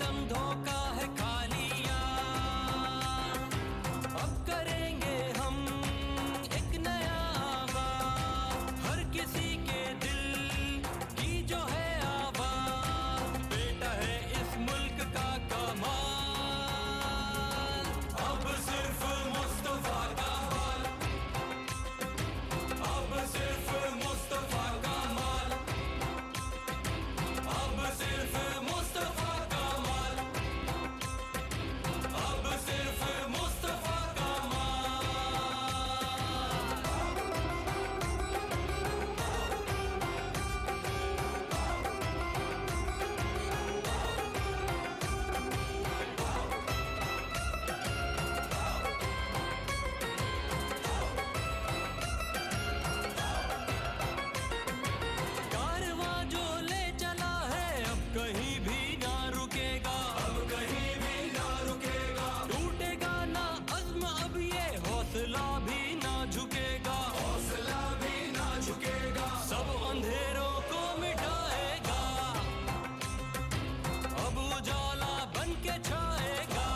सितम धोखा है खालिया। अब करेंगे हम एक नया आगाज, हर किसी के दिल की जो है आवाज, बेटा है इस मुल्क का कमाल। अब सिर्फ मुस्तफा का माल, अब सिर्फ मुस्तफा का माल, अब सिर्फ मुस्तफा का माल, अब सिर्फ मुस्तफा का माल। कारवां जो ले चला है अब कहीं भी ना रुकेगा, अब कहीं भी ना रुकेगा। टूटेगा ना अज़्म अब ये हौसला भी ना झुकेगा, हौसला भी ना झुकेगा। सब अंधेरों को मिटाएगा, अब उजाला बन के छाएगा,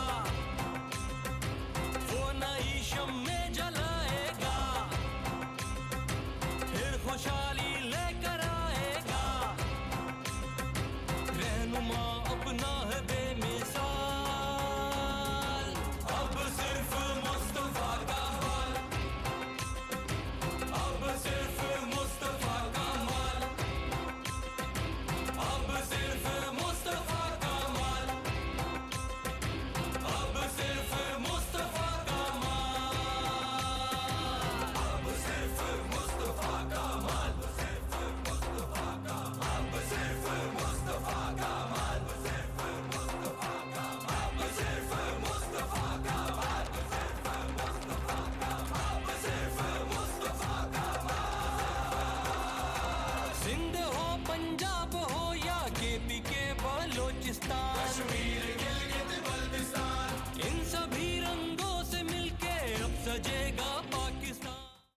वो नई शम्मे जलाएगा, फिर खुशहाली लेकर आएगा। रहनुमा अपना है बेमिसाल, अब सिर्फ मुस्तफा का माल, अब सिर्फ मुस्तफा का माल, अब सिर्फ मुस्तफा का माल, अब सिर्फ मुस्तफा का माल, अब सिर्फ मुस्तफा का माल, सिर्फ मुस्तफा का, अब सिर्फ मुस्तफा का माल, सिर्फ मुस्तफा का, अब सिर्फ मुस्तफा का माल, सिर्फ मुस्तफा का, अब सिर्फ मुस्तफा का माल। सिंध हो पंजाब हो